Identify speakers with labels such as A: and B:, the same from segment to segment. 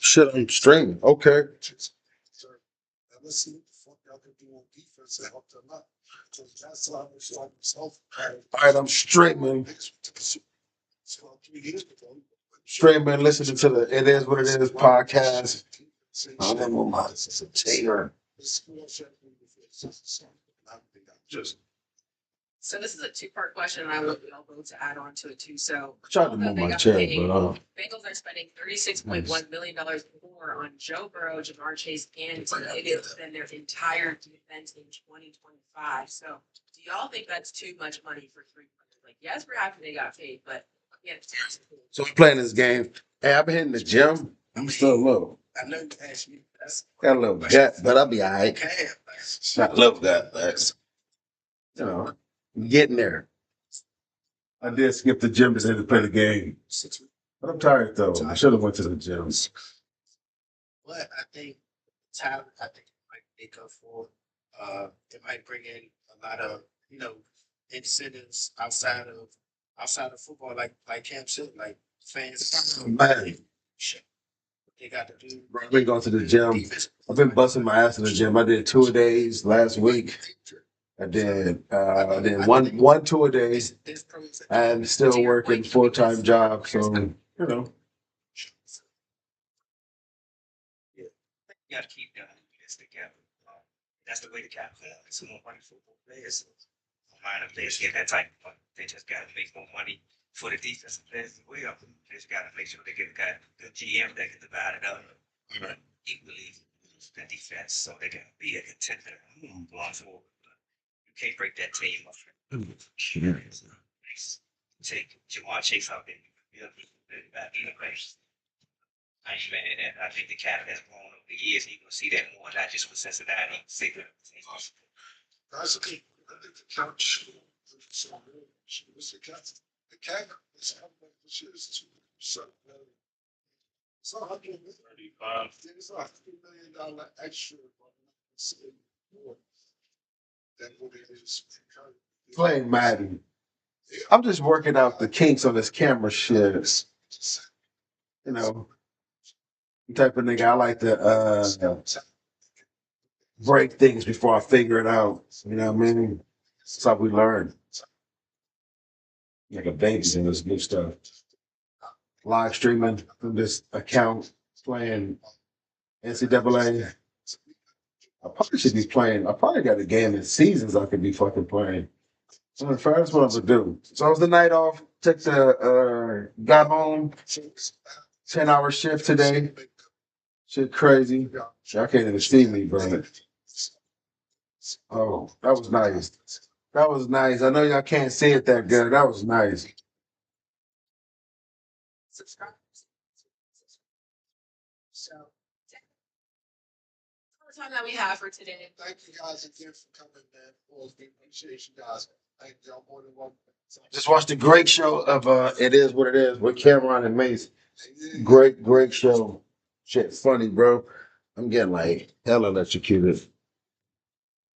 A: Shit, I'm streaming. Okay. All right, I'm streaming. Streaming, listening to the It Is What It Is podcast. I'm on my tater. Just
B: So this is a two-part question, and I want you all both to add on to it too. So
A: try to
B: although
A: move
B: they
A: my
B: got
A: chair,
B: paid,
A: but
B: Bengals are spending $36.1 million more on Joe Burrow, Jamar Chase, and T. Higgins than their entire defense in 2025. So do y'all think that's too much money for three players? Like, yes, we're happy they got paid, but yeah.
A: so we're playing this game. Hey, I've been hitting the gym. I'm still low.
C: I know you asked me.
A: Got a little gut, but I'll be all right. Not a little gut, but you know, getting there. I did skip the gym today to play the game. But I'm tired though. I should have went to the gym.
C: But I think talent, I think it might make up for. It might bring in a lot of incentives outside of football, like Cam said, like fans.
A: Man,
C: Shit, they got to do.
A: bro, I've been going to the gym. I've been busting my ass in the gym. I did 2 a days last week. I did one 2 a day. I'm still working full-time job, so you know.
C: You got to keep this together. That's the way to capitalize. Some more money for football players. Minor players get that type of money. They just got to make more money for the defensive players as well. They just got to make sure they get the GM that can divide it up equally the defense, so they can be a contender going forward. You can't break that team up. Take Jamar Chase out there. I think the cap has grown over the years. You're going to see that more, not just with Cincinnati. See the
A: That's okay. I think the couch. The cat is so it's $135. It's $100 million extra than what it is playing Madden. I'm just working out the kinks on this camera shit. You know, the type of nigga I like to break things before I figure it out. You know what I mean? That's how we learn. Like a baby in this new stuff. Live streaming from this account, playing NCAA. I probably should be playing. I probably got a game in seasons I could be fucking playing. So that's what I'm gonna do. So it was the night off. Took the got home. 10-hour shift today. Shit crazy. Y'all can't even see me, bro. Oh, that was nice. That was nice. I know y'all can't see it that good. That was nice.
B: Subscribe. So that's all the time that we have for today.
A: Thank you guys again for coming, man. Always appreciate you guys. Thank y'all more than one. Just watched a great show of It Is What It Is with Cameron and Mace. Great show. Shit, funny, bro. I'm getting like hella electrocuted.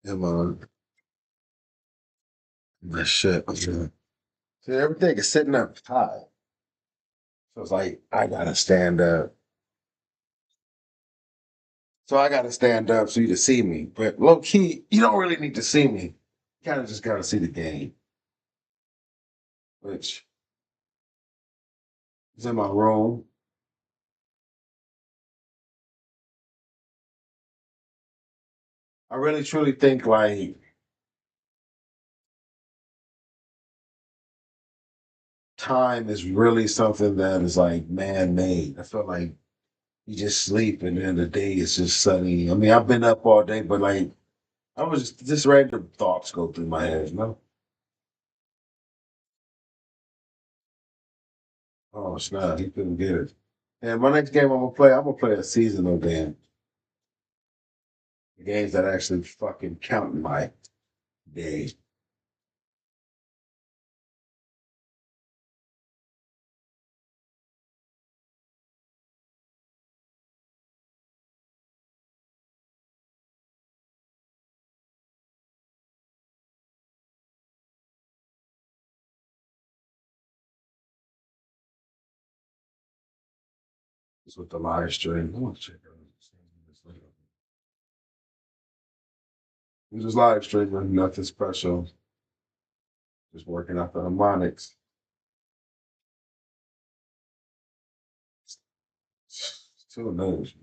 A: Come on. That shit. See, everything is sitting up high. So it's like I gotta stand up. So I gotta stand up so you to see me. But low key, you don't really need to see me. You kind of just gotta see the game. Which is in my room. I really truly think like time is really something that is like man made. I feel like you just sleep and then the day is just sunny. I mean, I've been up all day, but like I was just random thoughts go through my head, you know? Oh snap, he couldn't get it. And my next game I'm gonna play a seasonal game. Games that actually fucking count in my day. It's with the live stream. I want to check out this later. It was live streaming, nothing special. Just working out the harmonics. Two knows.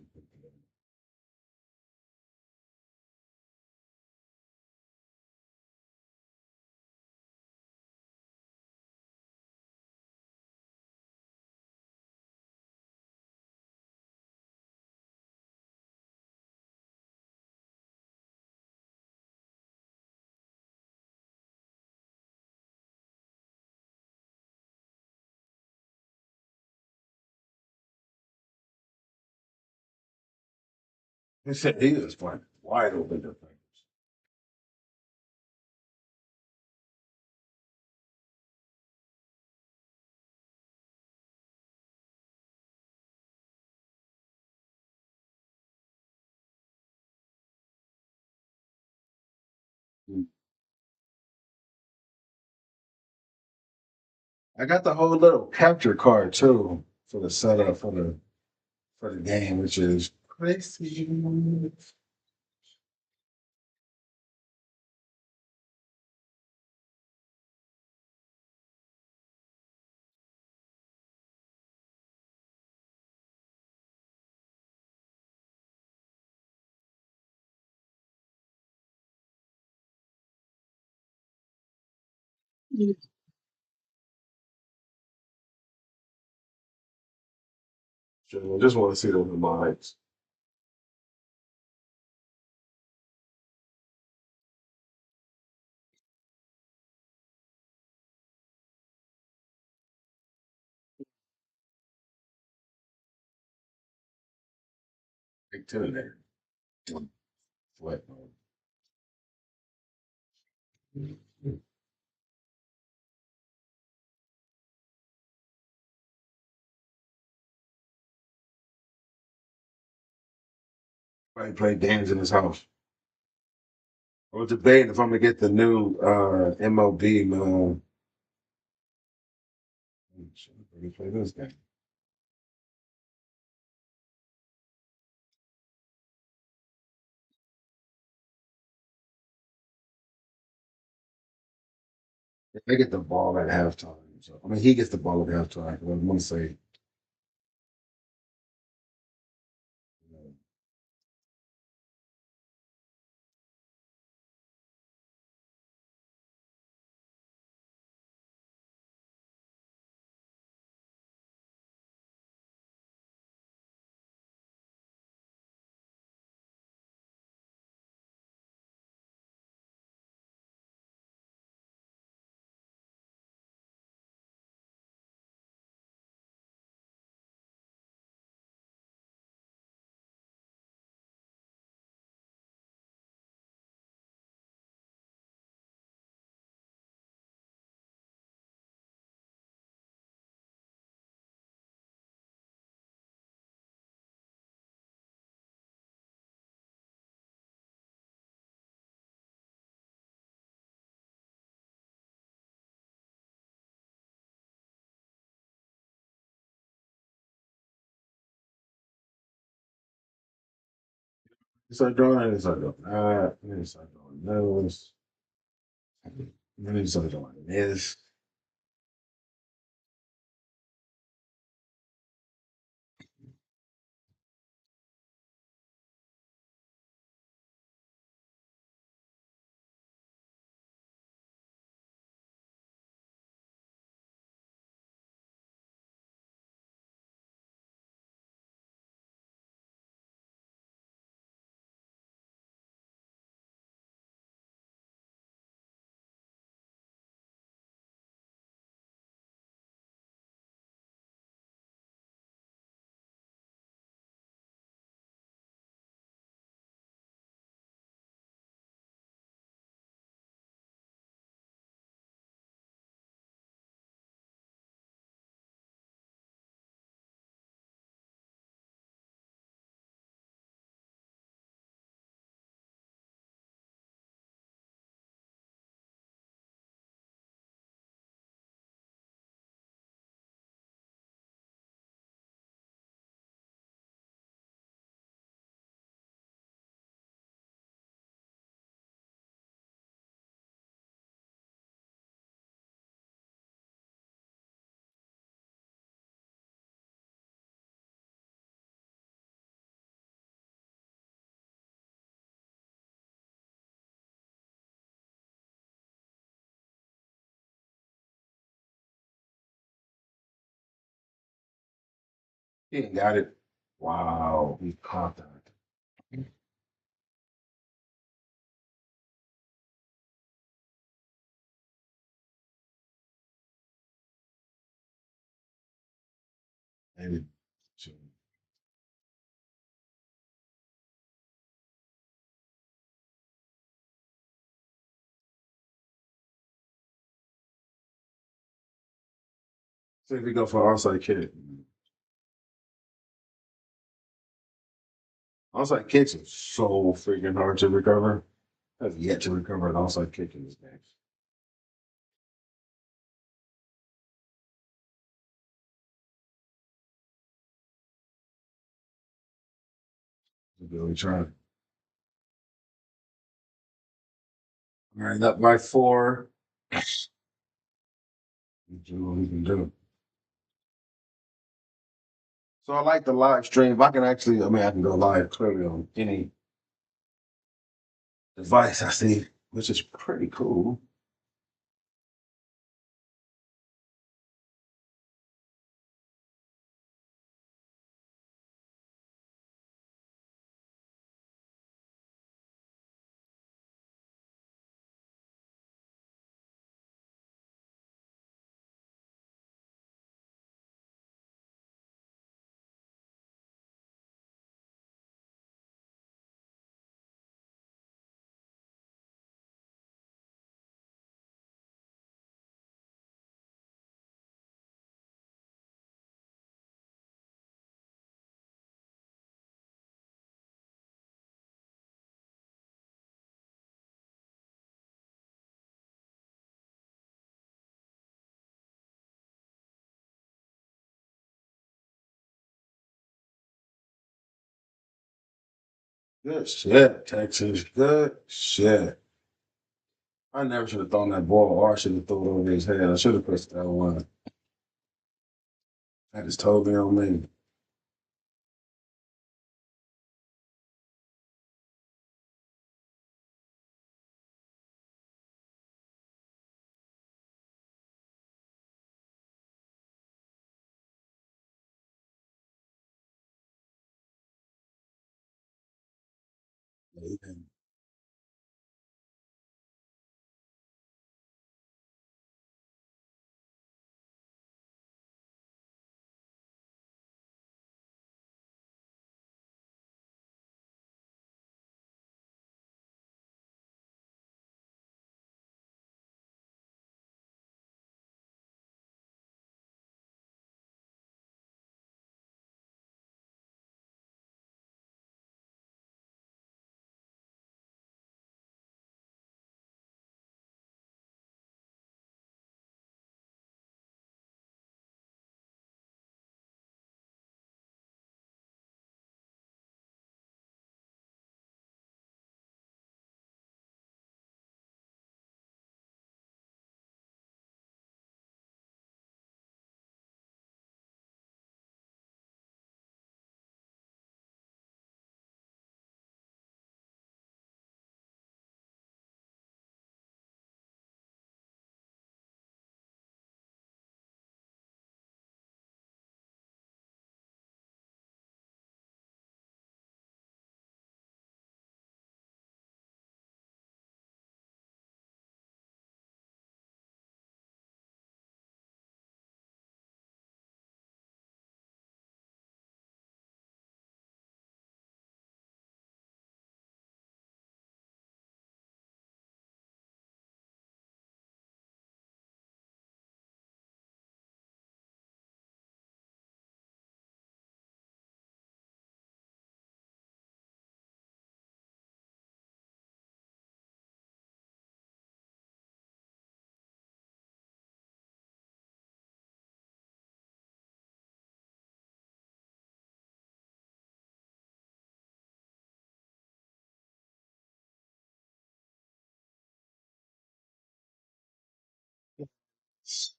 A: He said he was playing wide open defenders. I got the whole little capture card too for the setup for the game, which is crazy. Sure, I just want to see the harmonics. Big ten there. Flat. Probably play games in his house. I was debating if I'm gonna get the new MLB man. Let me play this game. They get the ball at halftime. So I mean, he gets the ball at halftime. I want to say, you start doing it. Start doing that. Then start doing those. Then you start doing this. He ain't got it. Wow, he caught that. Maybe. Two. See if we go for onside kick. Onside kicks are so freaking hard to recover. I've yet to recover an onside kick in this game. Really trying. All right, up by 4. Do what we can do. So I like the live stream. I can actually, I mean, I can go live clearly on any device I see, which is pretty cool. Good shit, Texas. Good shit. I never should have thrown that ball, or I should have thrown it over his head. I should have pressed that one. That is totally on me.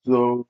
A: So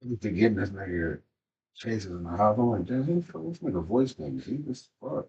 A: I need to get this nigga chasing in the house. I'm like, damn, this nigga voice thing. He just fuck.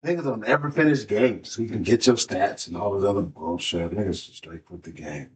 A: Niggas don't ever finish games. So you can get your stats and all this other bullshit. Niggas just straight put the game.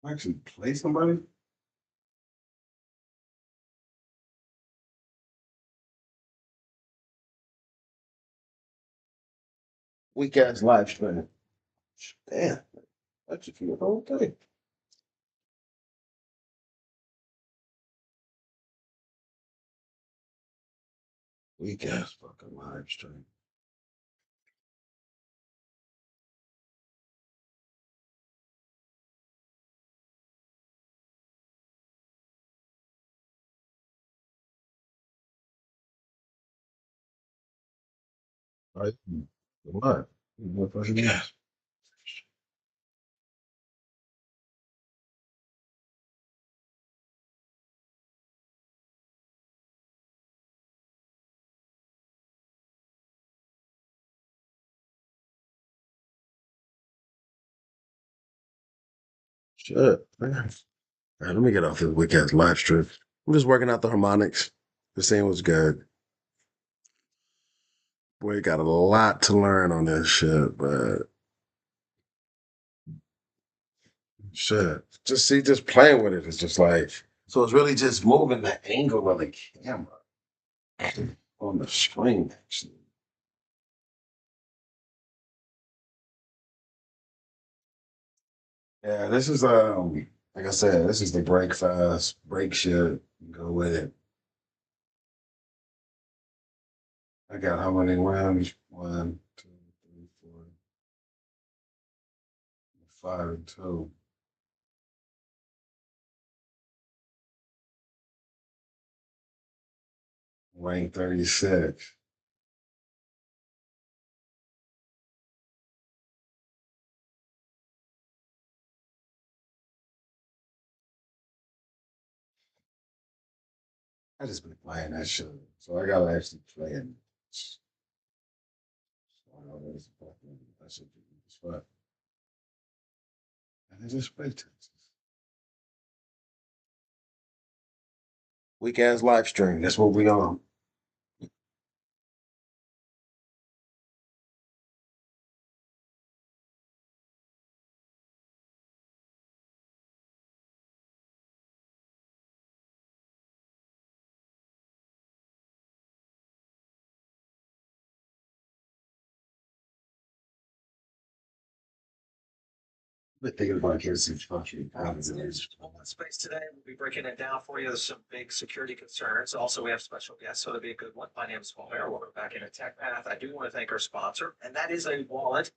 A: Actually play somebody? Weak ass live stream. Damn, that's a few the whole thing. Weak ass fucking live stream. All right. What? What fucking ass? Shit, man. All right, let me get off this weak ass live stream. I'm just working out the harmonics. Just saying what's good. Boy, got a lot to learn on this shit, but shit. Just see, just playing with it. It's just like, so it's really just moving the angle of the camera on the screen, actually. Yeah, this is like I said, this is the break fast, break shit, go with it. I got how many rounds? One, two, three, four, five, and two. Rank 36. I just been playing that shit. So I gotta actually play it. So I know that should be fun. And I just play Texas. Weak ass live stream. That's what we on. Been thinking about getting some fucking
D: Space today. We'll be breaking it down for you. There's some big security concerns. Also, we have special guests, so it'll be a good one. My name is Paul Mayer. Welcome back into Tech Path. I do want to thank our sponsor, and that is a wallet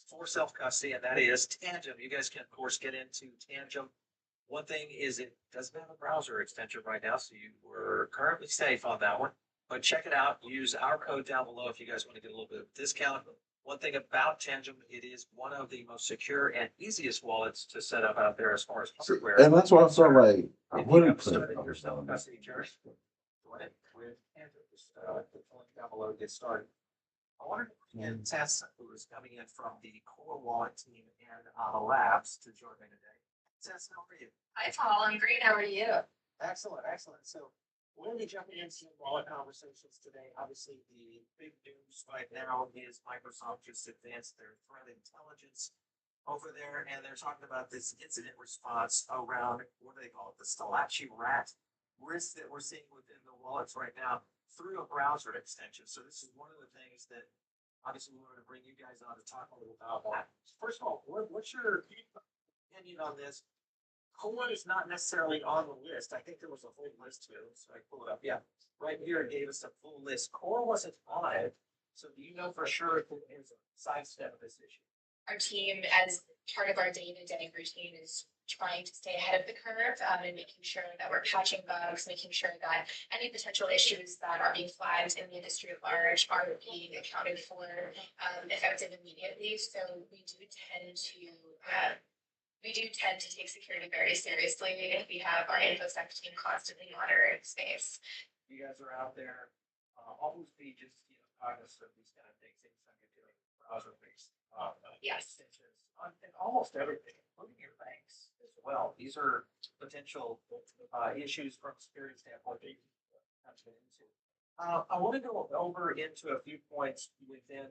D: for self custody, and that is Tangem. You guys can, of course, get into Tangem. One thing is it doesn't have a browser extension right now, so you were currently safe on that one. But check it out. Use our code down below if you guys want to get a little bit of discount. One thing about Tangem, it is one of the most secure and easiest wallets to set up out there as far as hardware.
A: And that's why I felt like I
D: If you
A: wouldn't
D: have
A: play.
D: started your self-custody journey, doing it with Tangem, just click the link down below to get started. I wanted to get Tess, who is coming in from the Core Wallet team and Labs to join me today. Tess, how are you?
B: Hi, Paul. I'm great. How are you?
D: Excellent, excellent. So we're going to be jumping into some wallet conversations today. Obviously, the big news right now is Microsoft just advanced their threat intelligence over there, and they're talking about this incident response around what do they call it, the Stalachi rat risk that we're seeing within the wallets right now through a browser extension. So this is one of the things that obviously we wanted to bring you guys on to talk a little about that. First of all, what's your opinion on this? Cohen is not necessarily on the list. I think there was a full list too, so I pull it up. Yeah, right here it gave us a full list. Core wasn't on it, so do you know for sure if it is a sidestep of this issue?
E: our team, as part of our day-to-day routine, is trying to stay ahead of the curve, and making sure that we're catching bugs, making sure that any potential issues that are being flagged in the industry at large are being accounted for, effective immediately. So we do tend to take security very seriously, and we have our InfoSec team constantly monitoring space.
D: You guys are out there, always be just, cognizant of these kind of things, anytime you're doing browser-based,
E: Yes.
D: extensions on and almost everything, including your banks as well. These are potential, issues from a security standpoint that you have to get into. I want to go over into a few points within,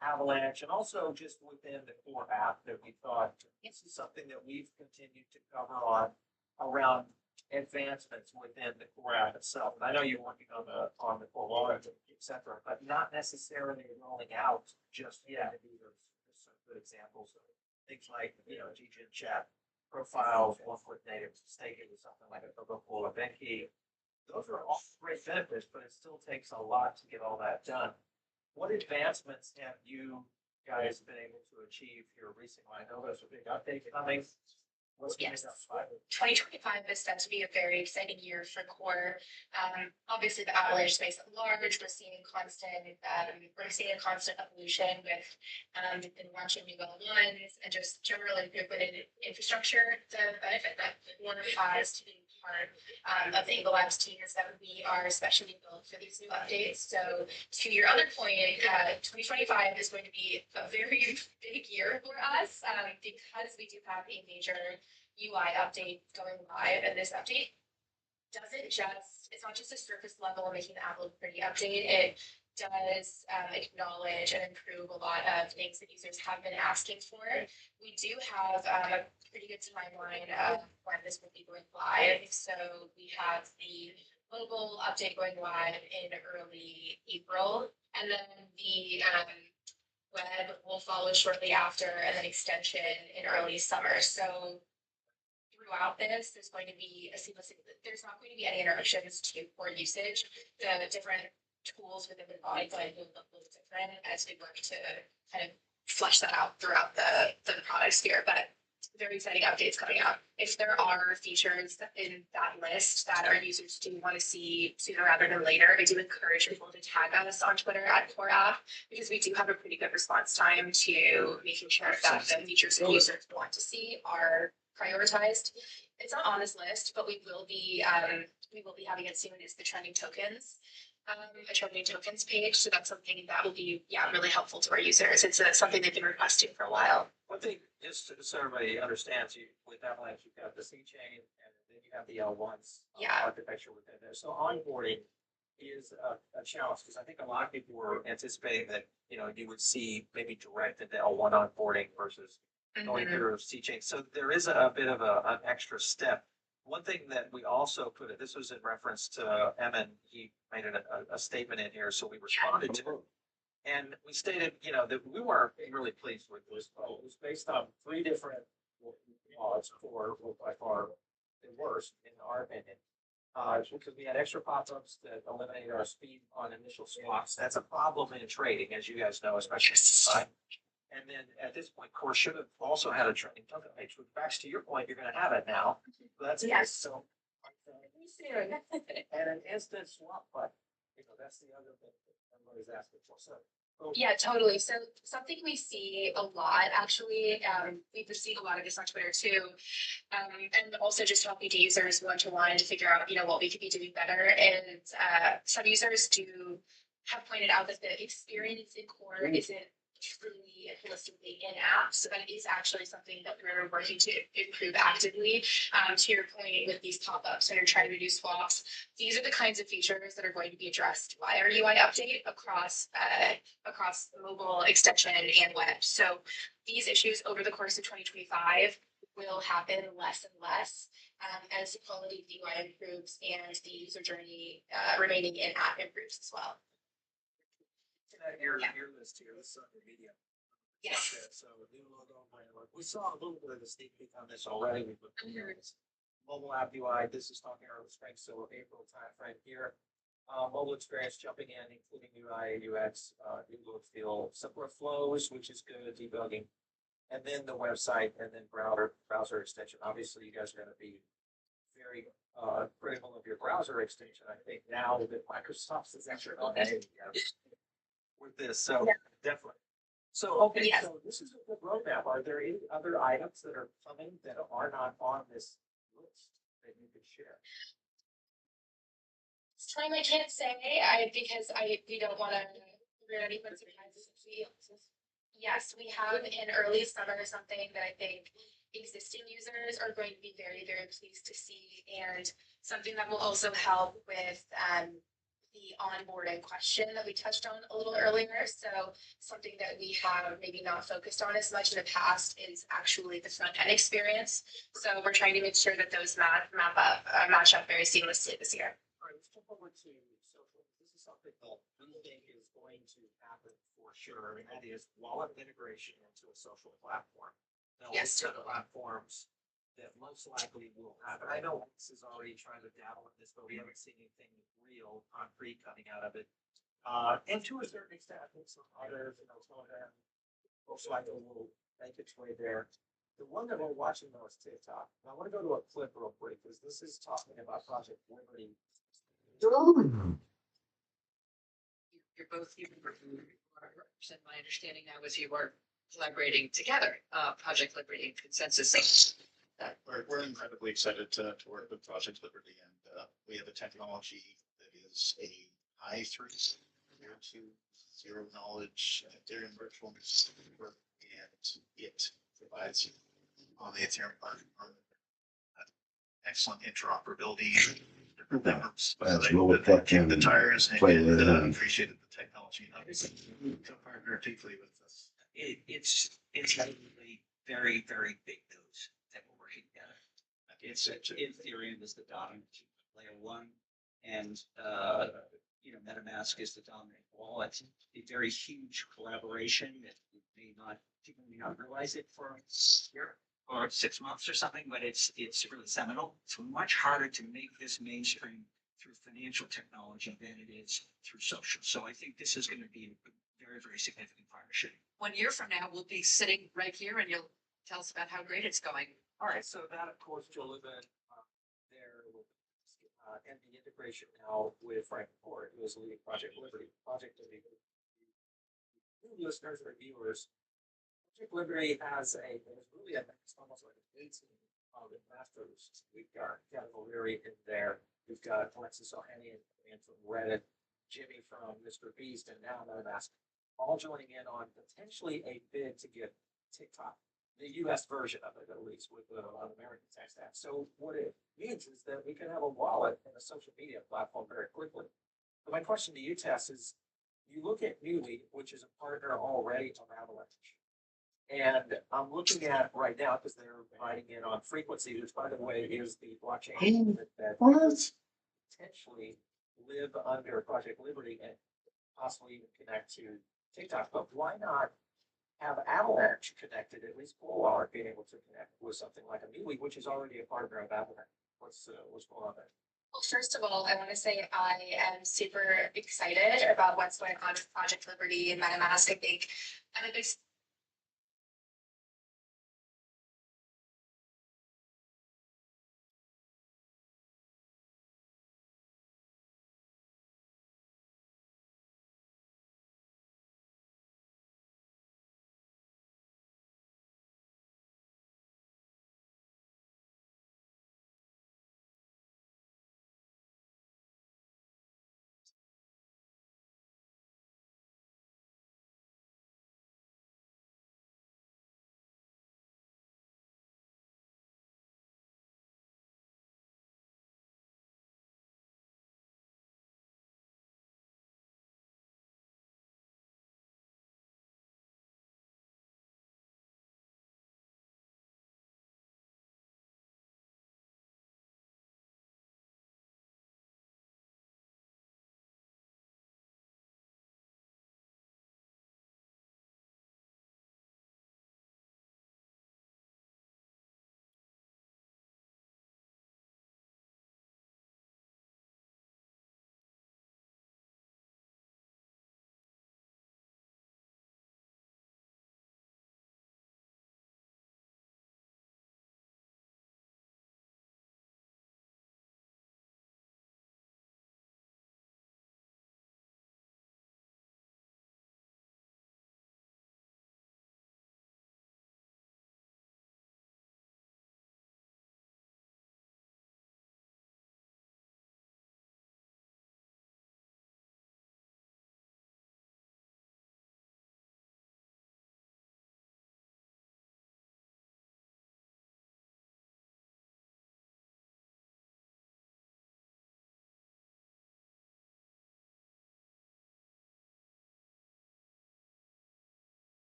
D: Avalanche and also just within the core app that we thought this is something that we've continued to cover on around advancements within the core app itself. And I know you're working on the core wallet, et cetera, but not necessarily rolling out just yet. These are some good examples of things like, GGen chat profiles, one-click native staking with something like a Coca Cola event key. Those are all great benefits, but it still takes a lot to get all that done. What advancements have you guys been able to achieve here recently? I know there's a big update coming. What's coming
E: Yes.
D: up?
E: 2025 is set to be a very exciting year for core. Obviously, the Avalanche space at large, we're seeing a constant evolution with been launching new L1s and just general improvement in infrastructure. The benefit that one has to be part of the Eagle Labs team is that we are especially built for these new updates. So to your other point, 2025 is going to be a very big year for us, because we do have a major UI update going live, and this update it's not just a surface level making the app look pretty update. It does acknowledge and improve a lot of things that users have been asking for. We do have a pretty good timeline of when this will be going live. So we have the mobile update going live in early April, and then the web will follow shortly after, and then extension in early summer. So throughout this, there's not going to be any interruptions to core usage. The different tools within the body plan will look different as we work to kind of flesh that out throughout the product sphere. But very exciting updates coming out. If there are features in that list that our users do want to see sooner rather than later, I do encourage people to tag us on Twitter at Core App, because we do have a pretty good response time to making sure that the features that users want to see are prioritized. It's not on this list, but we will be having it soon, is the trending tokens. A trending tokens page. So that's something that will be, really helpful to our users. It's something they've been requesting for a while.
D: One thing, just so everybody understands, with Avalanche, you've got the C chain and then you have the L1s architecture within there. So onboarding is a challenge, because I think a lot of people were anticipating that, you would see maybe direct into L1 onboarding versus going through C chain. So there is a bit of an extra step. One thing that we also this was in reference to Emin, he made a statement in here, so we responded to it. And we stated, that we weren't really pleased with this vote. It was based on 3 different laws for by far the worst, in our opinion. Because we had extra pop-ups that eliminated our speed on initial swaps. That's a problem in trading, as you guys know, especially. And then at this point, Core should have also had a trending token page. Which backs to your point, you're going to have it now. So that's it. So, and an instant swap button. That's the other thing that everybody's asking for. So.
E: Yeah, totally. So something we see a lot, actually, we've seen a lot of this on Twitter too, and also just talking to users one-to-one to figure out, what we could be doing better. And some users have pointed out that the experience in Core isn't truly and holistically in app. So that is actually something that we're working to improve actively. To your point with these pop-ups, when you're trying to do swaps, these are the kinds of features that are going to be addressed by our UI update across mobile, extension, and web. So these issues over the course of 2025 will happen less and less as the quality of the UI improves and the user journey remaining in app improves as well.
D: Your list here, this is under media.
E: Yes.
D: So new logo, we saw a little bit of a sneak peek on this already. We put mobile app UI. This is talking early spring, so April timeframe here. mobile experience jumping in, including UI, UX, new look, feel, simpler flows, which is good, debugging. And then the website and then browser extension. Obviously, you guys are gonna be very critical of your browser extension. I think now that Microsoft is actually on with this, so
E: Yeah.
D: definitely. So, okay,
E: Yes.
D: so this is a good roadmap. Are there any other items that are coming that are not on this list that you could share?
E: This time I can't say, because we don't wanna ruin anyone's surprises. Yes, we have in early summer something that I think existing users are going to be very, very pleased to see, and something that will also help with, the onboarding question that we touched on a little earlier. So something that we have maybe not focused on as much in the past is actually the front end experience. So we're trying to make sure that those match up very seamlessly this year.
D: All right, let's jump over to social. This is something that we think is going to happen for sure, and that is wallet integration into a social platform. Now,
E: Yes,
D: what
E: totally.
D: platforms that most likely will happen. I know X is already trying to dabble in this, but we haven't seen anything real concrete coming out of it. And to a certain extent, I think some others, Telegram, most likely will make its way there. The one that we're watching though is TikTok. Now, I want to go to a clip real quick because this is talking about Project Liberty.
B: You're both, and my understanding now is you are collaborating together, Project Liberty and Consensus.
F: We're incredibly excited to work with Project Liberty, and we have a technology that is a high throughput, near to zero knowledge Ethereum virtual network, and it provides on the Ethereum platform excellent interoperability. Different networks,
A: That's
F: they
A: really
F: kick
A: fucking
F: the tires and
A: play with it.
F: appreciated the technology and obviously to partner deeply with us.
C: It's really very, very big news that we're working together. It's Ethereum is the dominant layer one, and MetaMask is the dominant wallet. A very huge collaboration that people may not realize it for a year or 6 months or something, but it's really seminal. It's much harder to make this mainstream through financial technology than it is through social. So I think this is going to be a very, very significant partnership.
B: 1 year from now, we'll be sitting right here and you'll tell us about how great it's going.
D: All right, so that of course, Jolivin, there with, and the integration now with Frank Ford, who is leading Project Liberty. Project Liberty, new listeners or viewers, Project Liberty has really it's almost like an 18 investors. We've got Kevin O'Leary in there. We've got Alexis Ohanian from Reddit, Jimmy from Mr. Beast, and now MetaMask, all joining in on potentially a bid to get TikTok, the US version of it, at least with an American tech stack. So what it means is that we can have a wallet and a social media platform very quickly. But my question to you, Tess, is you look at Newly, which is a partner already of Avalanche. And I'm looking at right now, because they're writing in on frequency, which by the way is the blockchain that potentially live under Project Liberty and possibly even connect to TikTok. But why not have Avalanche connected, at least Bullwallet being able to connect with something like a Newly, which is already a partner of Avalanche? What's going on there?
E: Well, first of all, I want to say I am super excited about what's going on with Project Liberty and MetaMask. I think I'm a big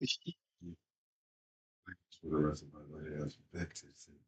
A: For the rest of my life, that's it.